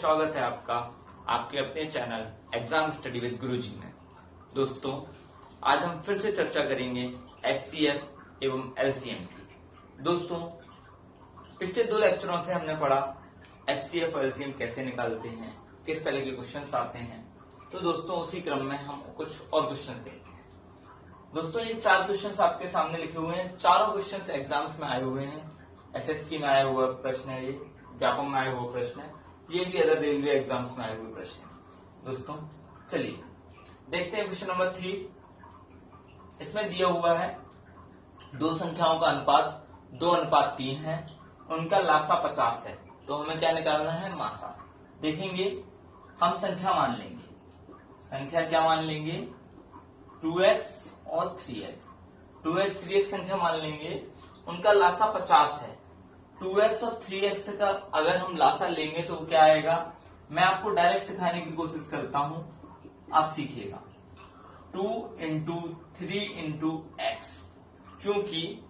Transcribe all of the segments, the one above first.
स्वागत है आपका आपके अपने चैनल एग्जाम स्टडी विद गुरुजी में। दोस्तों, आज हम फिर से चर्चा करेंगे एचसीएफ एवं एलसीएम की। दोस्तों, पिछले 2 लेक्चरों से हमने पढ़ा एचसीएफ और एलसीएम कैसे निकालते हैं, किस तरह के क्वेश्चंस आते हैं। तो दोस्तों, उसी क्रम में हम कुछ और क्वेश्चंस देखते हैं। दोस्तों, ये 4 क्वेश्चंस आपके सामने लिखे हुए हैं। चारों क्वेश्चंस एग्जाम्स में आए हुए हैं। एसएससी में आया हुआ प्रश्न है, ये व्यापम में आया हुआ प्रश्न है, ये भी अदर रेलवे एग्जाम्स में आए हुए प्रश्न है। दोस्तों, चलिए देखते हैं क्वेश्चन नंबर 3। इसमें दिया हुआ है 2 संख्याओं का अनुपात 2:3 है, उनका लासा 50 है। तो हमें क्या निकालना है? मासा। देखेंगे, हम संख्या मान लेंगे। संख्या क्या मान लेंगे? 2x और 3x। 2x 3x संख्या मान लेंगे, उनका लासा 50 है। 2x और 3x का अगर हम लासा लेंगे तो क्या आएगा? मैं आपको डायरेक्ट सिखाने की कोशिश करता हूं, आप सीखिएगा। 2 इंटू 3 इंटू x, क्योंकि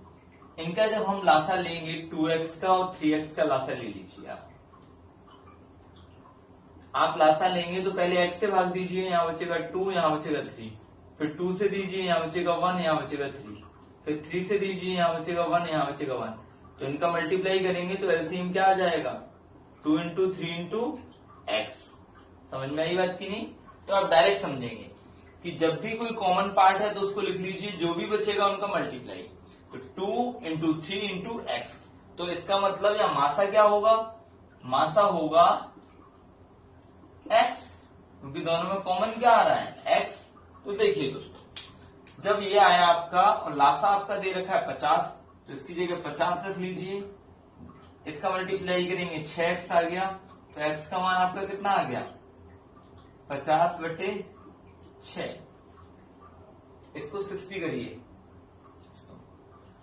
इनका जब हम लासा लेंगे 2x का और 3x का लासा ले लीजिए। आप लासा लेंगे तो पहले x से भाग दीजिए, यहां बचेगा 2, यहां बचेगा 3। फिर 2 से दीजिए, यहां बचेगा 1, यहां बचेगा 3। फिर 3 से दीजिए, यहां बचेगा 1, यहां बचेगा 1। तो इनका मल्टीप्लाई करेंगे तो एलसीएम क्या आ जाएगा? 2 इंटू 3 इंटू एक्स। समझ में आई बात की नहीं? तो आप डायरेक्ट समझेंगे कि जब भी कोई कॉमन पार्ट है तो उसको लिख लीजिए, जो भी बचेगा उनका मल्टीप्लाई। तो 2 इंटू 3 इंटू एक्स। तो इसका मतलब या मासा क्या होगा? मासा होगा एक्स, क्योंकि दोनों में कॉमन क्या आ रहा है? एक्स। तो देखिए दोस्तों, जब ये आया आपका और लासा आपका दे रखा है 50, तो इसकी जगह 50 रख लीजिए। इसका मल्टीप्लाई करेंगे 6x आ गया। तो x का मान आपका कितना आ गया? 50/6। इसको 60 करिए,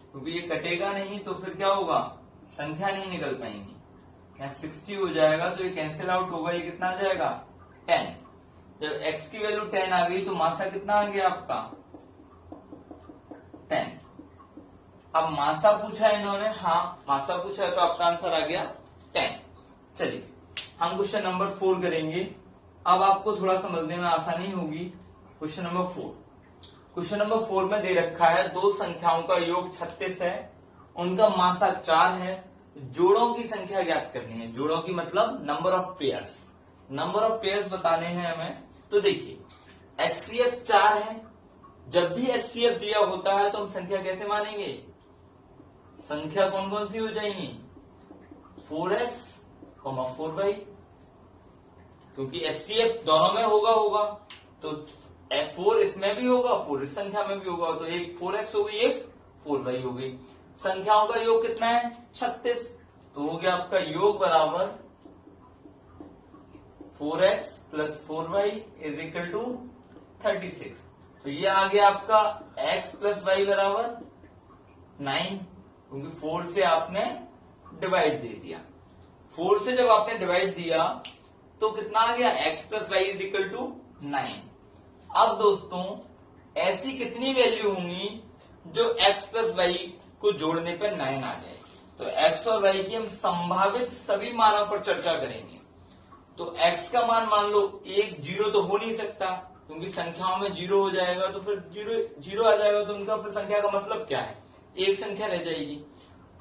क्योंकि ये कटेगा नहीं तो फिर क्या होगा? संख्या नहीं निकल पाएंगी। यहाँ 60 हो जाएगा तो ये कैंसिल आउट होगा। ये कितना आ जाएगा? 10। जब x की वैल्यू 10 आ गई तो मासा कितना आ गया आपका? 10। अब मासा पूछा है इन्होंने, हाँ मासा पूछा है तो आपका आंसर आ गया 10। चलिए हम क्वेश्चन नंबर 4 करेंगे। अब आपको थोड़ा समझने में आसानी होगी। Question number 4। क्वेश्चन नंबर 4 में दे रखा है 2 संख्याओं का योग 36 है, उनका मासा 4 है। जोड़ों की संख्या ज्ञात करनी है। जोड़ों की मतलब number of pairs. Number of pairs बताने हैं हमें। तो देखिए, एचसीएफ 4 है। जब भी एचसीएफ दिया होता है तो हम संख्या कैसे मानेंगे? संख्या कौन कौन सी हो जाएंगी? 4x, 4y, क्योंकि एचसीएफ दोनों में होगा तो 4 इसमें भी होगा, 4 इस संख्या में भी होगा। तो एक 4x हो गई, एक 4y हो गई। संख्याओं का योग कितना है? 36। तो हो गया आपका योग बराबर 4x plus 4y is equal to 36। तो ये आ गया आपका x प्लस y बराबर 9, क्योंकि 4 से आपने डिवाइड दे दिया। 4 से जब आपने डिवाइड दिया तो कितना आ गया? x plus Y is equal to 9। अब दोस्तों, ऐसी कितनी वैल्यू होंगी जो x प्लस वाई को जोड़ने पर 9 आ जाए? तो x और y की हम संभावित सभी मानों पर चर्चा करेंगे। तो x का मान लो 1, 0 तो हो नहीं सकता, क्योंकि संख्याओं में 0 हो जाएगा तो फिर 0 आ जाएगा। तो उनका फिर संख्या का मतलब क्या है? एक संख्या रह जाएगी।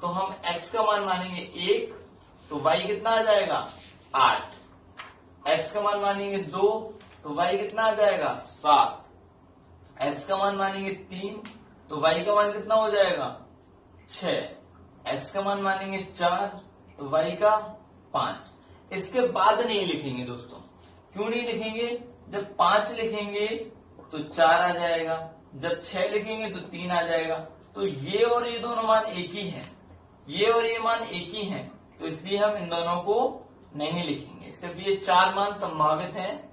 तो हम x का मान मानेंगे 1, तो y कितना आ जाएगा? 8। x का मान मानेंगे 2, तो y कितना आ जाएगा? 7। x का मान मानेंगे 3, तो y का मान कितना हो जाएगा? 6। x का मान मानेंगे 4, तो y का 5। इसके बाद नहीं लिखेंगे दोस्तों। क्यों नहीं लिखेंगे? जब 5 लिखेंगे तो 4 आ जाएगा, जब 6 लिखेंगे तो 3 आ जाएगा। तो ये और ये दोनों मान एक ही हैं, ये और ये मान एक ही हैं, तो इसलिए हम इन दोनों को नहीं लिखेंगे। सिर्फ ये 4 मान संभावित हैं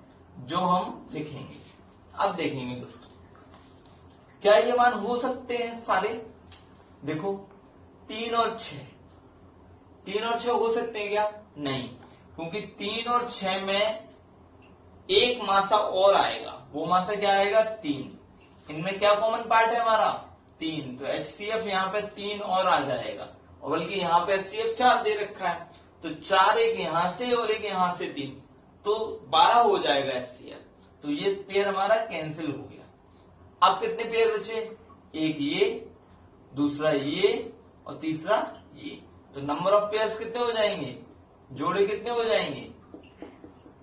जो हम लिखेंगे। अब देखेंगे दोस्तों, क्या ये मान हो सकते हैं सारे? देखो, 3 और 6, 3 और 6 हो सकते हैं क्या? नहीं, क्योंकि 3 और 6 में एक मासा और आएगा। वो मासा क्या आएगा? 3। इनमें क्या कॉमन पार्ट है हमारा? 3। तो एचसीएफ यहाँ पे 3 और आ जाएगा, और बल्कि यहाँ पे एचसीएफ 4 दे रखा है। तो 4 एक यहां से और एक यहां से 3, तो 12 हो जाएगा एचसीएफ। तो ये पेयर हमारा कैंसिल हो गया। अब कितने पेयर बचे? एक ये, दूसरा ये और तीसरा ये। तो नंबर ऑफ पेयर्स कितने हो जाएंगे? जोड़े कितने हो जाएंगे?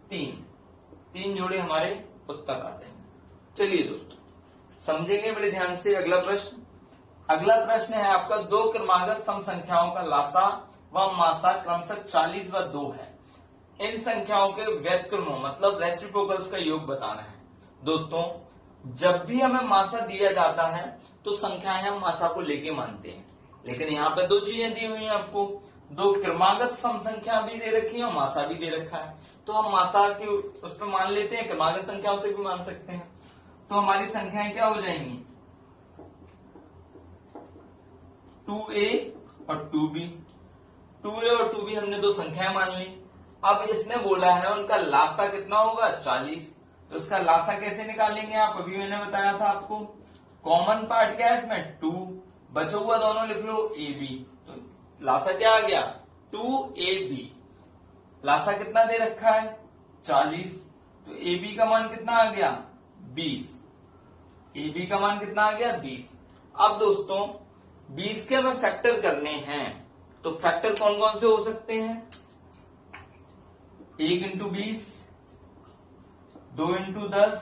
3 जोड़े हमारे उत्तर आ जाएंगे। चलिए दोस्तों समझेंगे बड़े ध्यान से अगला प्रश्न। अगला प्रश्न है आपका, दो क्रमागत सम संख्याओं का लासा व मासा क्रमशः 40 व 2 है। इन संख्याओं के व्युत्क्रमों मतलब रेसिप्रोकल्स का योग बताना है। दोस्तों जब भी हमें मासा दिया जाता है तो संख्याएं हम मासा को लेके मानते हैं, लेकिन यहाँ पे दो चीजें दी हुई हैं आपको, दो क्रमागत सम संख्या भी दे रखी है और मासा भी दे रखा है। तो हम मासा की उस पर मान लेते हैं, क्रमागत संख्याओं से भी मान सकते हैं। तो हमारी संख्याएं क्या हो जाएंगी? 2a और 2b। 2a और 2b हमने दो संख्याएं मान ली। अब इसने बोला है उनका लासा कितना होगा? 40। तो उसका लासा कैसे निकालेंगे आप? अभी मैंने बताया था आपको, कॉमन पार्ट क्या है इसमें? 2, बचा हुआ दोनों लिख लो ab। तो लासा क्या आ गया? 2ab। लासा कितना दे रखा है? 40। तो ab का मान कितना आ गया? 20। ab का मान कितना आ गया? 20। अब दोस्तों 20 के हमें फैक्टर करने हैं, तो फैक्टर कौन कौन से हो सकते हैं? 1 इंटू 20, 2 इंटू 10,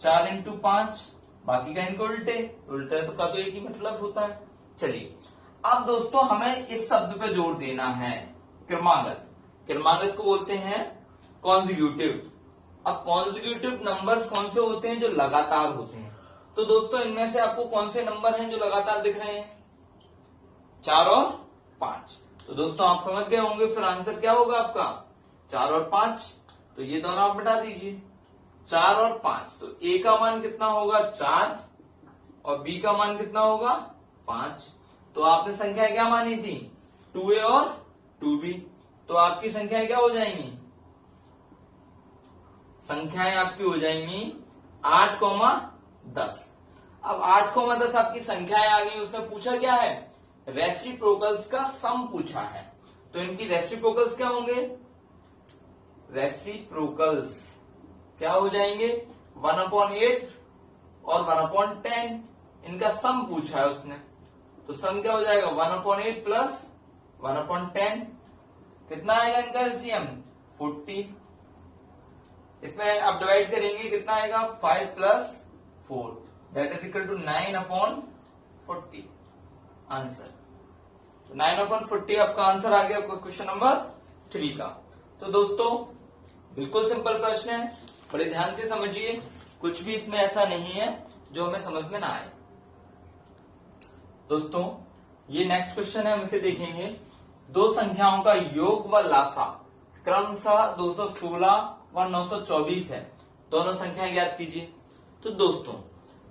4 इंटू 5, बाकी का इनको उल्टे उल्टे तो का तो एक ही मतलब होता है। चलिए अब दोस्तों हमें इस शब्द पे जोर देना है, क्रमागत। क्रमागत को बोलते हैं कॉन्जिक्यूटिव। अब कॉन्जिक्यूटिव नंबर्स कौन से होते हैं? जो लगातार होते हैं। तो दोस्तों इनमें से आपको कौन से नंबर हैं जो लगातार दिख रहे हैं? 4 और 5। तो दोस्तों आप समझ गए होंगे, फिर आंसर क्या होगा आपका? 4 और 5। तो ये दोनों आप बता दीजिए, 4 और 5। तो a का मान कितना होगा? 4 और b का मान कितना होगा? 5। तो आपने संख्या क्या मानी थी? 2a और 2b। तो आपकी संख्याएं क्या हो जाएंगी? संख्याएं आपकी हो जाएंगी 8, 10। अब 8, 10 आपकी संख्याएं आ गई। उसने पूछा क्या है? रेसिप्रोकल्स का सम पूछा है। तो इनकी रेसिप्रोकल्स क्या होंगे? रेसिप्रोकल्स क्या हो जाएंगे? 1/8 और 1/10। इनका सम पूछा है उसने, तो सम क्या हो जाएगा? 1/8 प्लस 1/10। कितना आएगा इनका एलसीएम? 40। इसमें आप डिवाइड करेंगे, कितना आएगा? 5 plus 4 that is equal to 9/40 answer. तो 9/40 आपका आंसर आ गया क्वेश्चन नंबर 3 का। तो दोस्तों बिल्कुल सिंपल प्रश्न है, बड़े ध्यान से समझिए, कुछ भी इसमें ऐसा नहीं है जो हमें समझ में ना आए। दोस्तों ये नेक्स्ट क्वेश्चन है, हम इसे देखेंगे। दो संख्याओं का योग व लासा क्रमशः 216 व 924 है। दोनों संख्याएं ज्ञात कीजिए। तो दोस्तों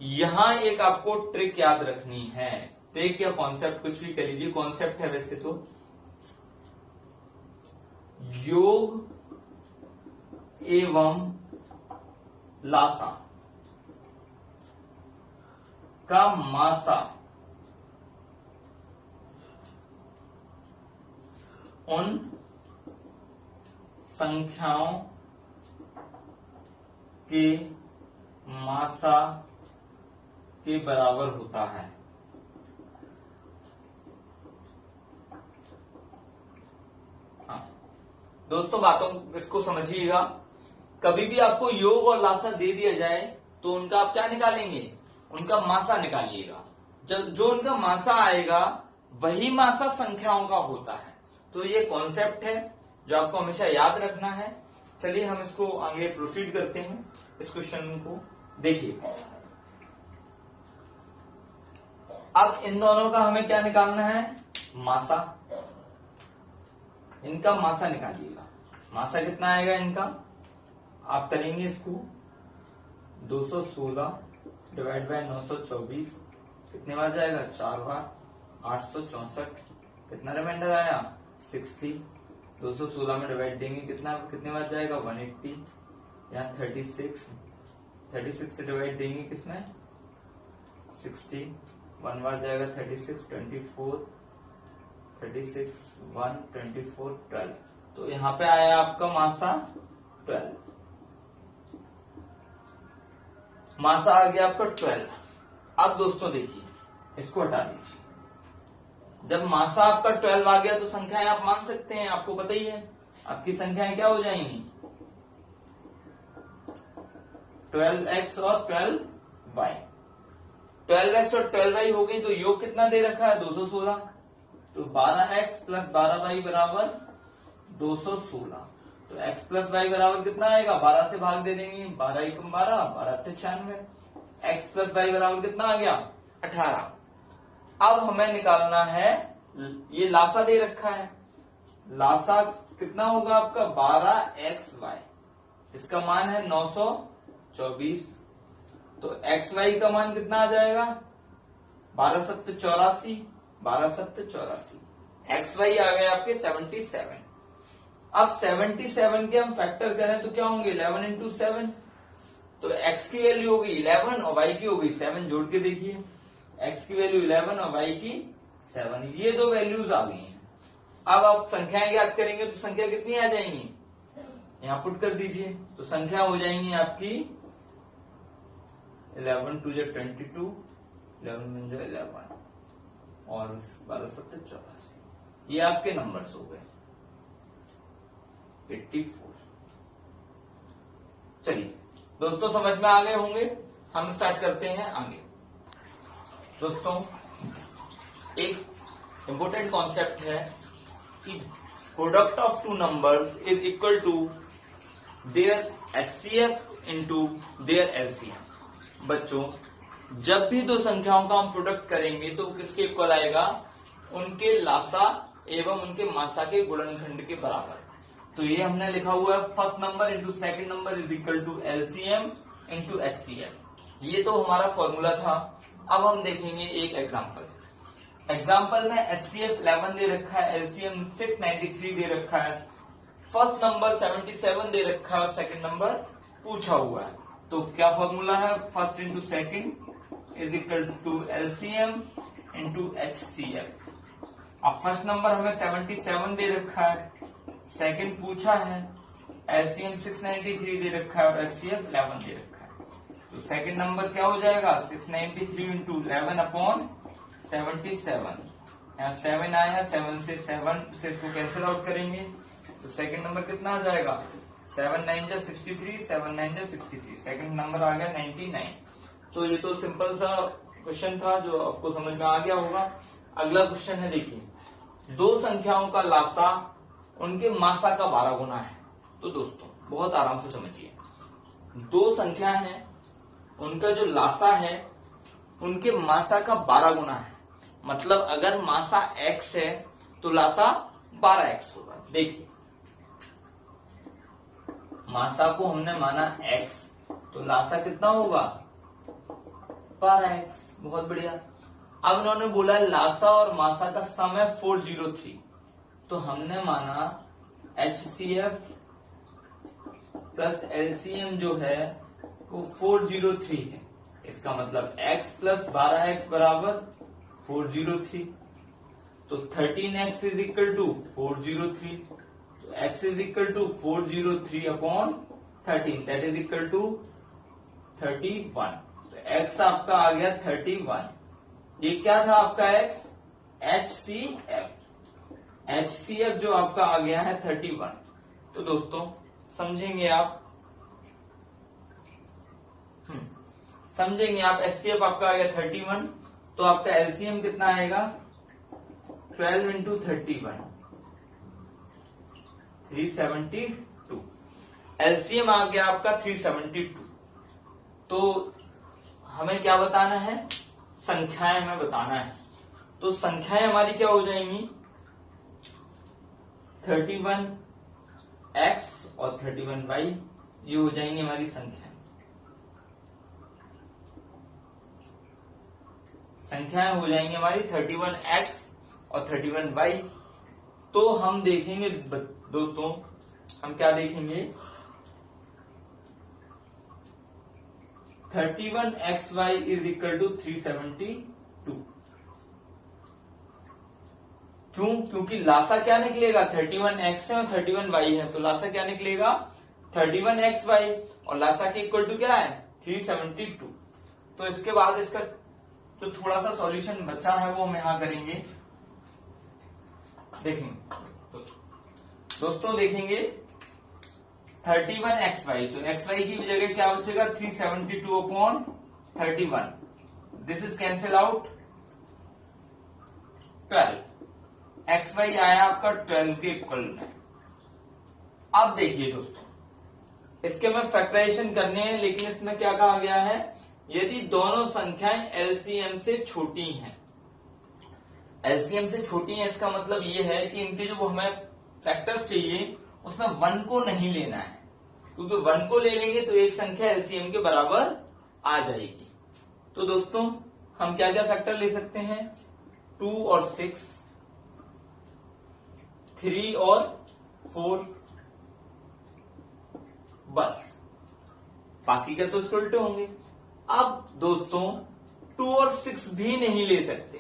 यहां एक आपको ट्रिक याद रखनी है। ट्रिक या कॉन्सेप्ट कुछ भी कह लीजिए, कॉन्सेप्ट है वैसे तो। योग एवं लासा का मासा उन संख्याओं के मासा के बराबर होता है। दोस्तों बातों इसको समझिएगा, कभी भी आपको योग और लासा दे दिया जाए तो उनका आप क्या निकालेंगे? उनका मासा निकालिएगा। जब जो उनका मासा आएगा वही मासा संख्याओं का होता है। तो ये कॉन्सेप्ट है जो आपको हमेशा याद रखना है। चलिए हम इसको आगे प्रोसीड करते हैं। इस क्वेश्चन को देखिए, अब इन दोनों का हमें क्या निकालना है? मासा। इनका मासा निकालिएगा। मासा कितना आएगा इनका? आप करेंगे इसको 216 डिवाइड बाय 924, कितने बार जाएगा? 4 बार, 864। कितना रिमाइंडर आया? 60। 216 में डिवाइड देंगे कितने बार जाएगा? 180। यहाँ 36 से डिवाइड देंगे किसमें? 60। 1 बार जाएगा 36, 24, 36, 1, 24, 12। तो यहां पे आया आपका मासा 12, मासा आ गया आपका 12। अब दोस्तों देखिए, इसको हटा दीजिए। जब मासा आपका 12 आ गया तो संख्याएं आप मान सकते हैं, आपको पता ही है आपकी संख्याएं क्या हो जाएंगी, 12x और 12y। 12x और 12y हो गई, तो योग कितना दे रखा है, 216। तो 12x प्लस 12y बराबर 216। तो x प्लस y बराबर कितना आएगा, 12 से भाग दे देंगे, 12 एकम 12, 12 96। x प्लस y बराबर कितना आ गया, 18। अब हमें निकालना है, ये लासा दे रखा है, लासा कितना होगा आपका 12xy, इसका मान है 924। तो xy का मान कितना आ जाएगा, 12 सत्त 84, 12 सत्त 84। xy आ गए आपके 77। अब 77 के हम फैक्टर करें तो क्या होंगे, 11 इंटू 7। तो x की वैल्यू होगी 11 और y की होगी 7, जोड़ के देखिए, x की वैल्यू 11 और y की 7, ये दो वैल्यूज आ गई हैं। अब आप संख्याएं ज्ञात करेंगे तो संख्या कितनी आ जाएंगी, यहां पुट कर दीजिए, तो संख्या हो जाएंगी आपकी 11 टू 22, 11 11 और 12 सत्तर 84। ये आपके नंबर्स हो गए 84। चलिए दोस्तों, समझ में आ गए होंगे, हम स्टार्ट करते हैं आगे। दोस्तों एक इंपॉर्टेंट कॉन्सेप्ट है कि product of two numbers is equal to their HCF into their LCM. बच्चों, जब भी दो संख्याओं का हम प्रोडक्ट करेंगे तो किसके इक्वल आएगा, उनके लासा एवं उनके मासा के गुणनखंड के बराबर। तो ये हमने लिखा हुआ है, first number into second number is equal to LCM into HCF. ये तो हमारा फॉर्मूला था। अब हम देखेंगे एक एग्जाम्पल में एचसीएफ 11 दे रखा है, एलसीएम 693 दे रखा है, फर्स्ट नंबर 77 दे रखा है और सेकंड नंबर पूछा हुआ है। तो क्या फॉर्मूला है, first into second is equal to LCM into HCF. अब फर्स्ट नंबर हमें 77 दे रखा है, सेकंड पूछा है, एलसीएम 693 दे रखा है और एचसीएफ 11 दे रखा है। तो सेकंड नंबर क्या हो जाएगा, 693 इंटू 11 अपॉन 77। यहाँ 7 आया, 7 से 7 से इसको कैंसिल आउट करेंगे, तो सेकंड नंबर कितना आ जाएगा, 7 9 जा 63, 7 9 जा 63, सेकंड नंबर आ गया 99। तो ये तो सिंपल सा क्वेश्चन था जो आपको समझ में आ गया होगा। अगला क्वेश्चन है, देखिए, दो संख्याओं का लासा उनके मासा का 12 गुना है। तो दोस्तों बहुत आराम से समझिए, दो संख्या है, उनका जो लासा है उनके मासा का 12 गुना है। मतलब अगर मासा x है तो लासा 12x होगा। देखिए, मासा को हमने माना x, तो लासा कितना होगा, 12x। बहुत बढ़िया। अब उन्होंने बोला लासा और मासा का सम है 403, तो हमने माना HCF प्लस LCM जो है वो 403 है। इसका मतलब x प्लस 12x बराबर 403। तो 13x इज इक्वल टू 403। तो x is equal to 403 upon 13, that is equal to 31। तो x आपका आ गया 31। ये क्या था आपका x, HCF। HCF जो आपका आ गया है 31। तो दोस्तों समझेंगे आप, HCF आपका आ गया 31, तो आपका LCM कितना आएगा, 12 इंटू 31, 372। LCM आ गया आपका 372। तो हमें क्या बताना है, संख्याएं हमें बताना है। तो संख्याएं हमारी क्या हो जाएंगी, 31x और 31y, ये हो जाएंगी हमारी संख्याएं हो जाएंगी हमारी 31x और 31y। तो हम देखेंगे दोस्तों, हम क्या देखेंगे, 31xy इज इक्वल टू 372। क्यों? क्योंकि लासा क्या निकलेगा, 31x है और 31y है, तो लासा क्या निकलेगा 31xy, और लासा के इक्वल टू क्या है 372। तो इसके बाद इसका जो थोड़ा सा सॉल्यूशन बचा है वो हम यहां करेंगे। देखेंगे दोस्तों देखेंगे 31xy, तो xy की जगह क्या बचेगा 372 upon 31, this is cancel out 12, xy आया आपका 12 के इक्वल में। अब देखिए दोस्तों, इसके में फैक्टराइजेशन करने हैं, लेकिन इसमें क्या कहा गया है, यदि दोनों संख्याएं एलसीएम से छोटी हैं, एलसीएम से छोटी है इसका मतलब ये है कि इनके जो हमें फैक्टर्स चाहिए उसमें 1 को नहीं लेना है, क्योंकि 1 को ले लेंगे तो एक संख्या एलसीएम के बराबर आ जाएगी। तो दोस्तों हम क्या क्या फैक्टर ले सकते हैं, 2 और 6, 3 और 4, बस, बाकी का तो इसके उल्टे होंगे। अब दोस्तों 2 और 6 भी नहीं ले सकते,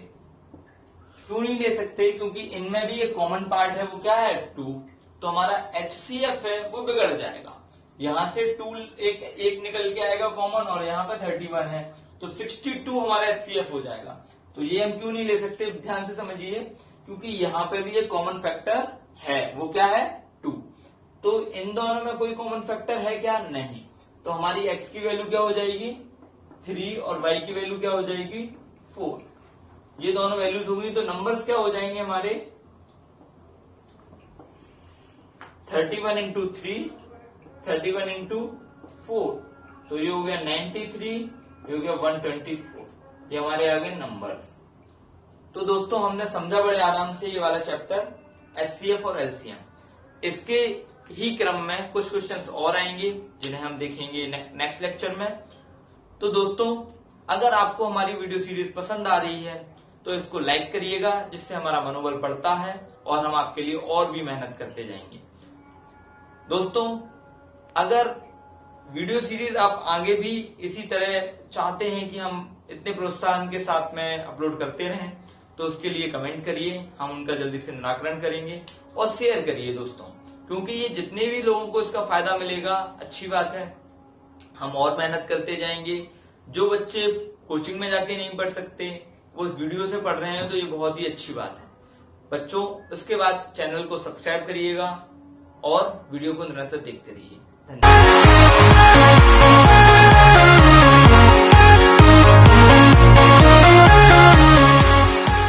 क्यों नहीं ले सकते, क्योंकि इनमें भी एक कॉमन पार्ट है, वो क्या है 2, तो हमारा HCF है वो बिगड़ जाएगा, यहां से 2 एक निकल के आएगा कॉमन, और यहां पे 31 है, तो 62 हमारा HCF हो जाएगा। तो ये हम क्यों नहीं ले सकते, ध्यान से समझिए, क्योंकि यहां पे भी एक कॉमन फैक्टर है, वो क्या है 2, तो इन दोनों में कोई कॉमन फैक्टर है क्या, नहीं, तो हमारी x की वैल्यू क्या हो जाएगी 3 और y की वैल्यू क्या हो जाएगी 4, ये दोनों वैल्यूज होगी, तो नंबर्स क्या हो जाएंगे हमारे 31 इंटू 3, 31 इंटू 4, तो ये हो गया 93, ये हो गया 124, ये हमारे आ गए नंबर्स। तो दोस्तों हमने समझा बड़े आराम से ये वाला चैप्टर एचसीएफ और एलसीएम। इसके ही क्रम में कुछ क्वेश्चंस और आएंगे जिन्हें हम देखेंगे नेक्स्ट लेक्चर में। तो दोस्तों अगर आपको हमारी वीडियो सीरीज पसंद आ रही है तो इसको लाइक करिएगा, जिससे हमारा मनोबल बढ़ता है और हम आपके लिए और भी मेहनत करते जाएंगे। दोस्तों अगर वीडियो सीरीज आप आगे भी इसी तरह चाहते हैं कि हम इतने प्रोत्साहन के साथ में अपलोड करते रहें, तो उसके लिए कमेंट करिए, हम उनका जल्दी से निराकरण करेंगे, और शेयर करिए दोस्तों, क्योंकि ये जितने भी लोगों को इसका फायदा मिलेगा अच्छी बात है, हम और मेहनत करते जाएंगे। जो बच्चे कोचिंग में जाके नहीं पढ़ सकते वो इस वीडियो से पढ़ रहे हैं, तो ये बहुत ही अच्छी बात है बच्चों। इसके बाद चैनल को सब्सक्राइब करिएगा और वीडियो को निरंतर देखते रहिए। धन्यवाद।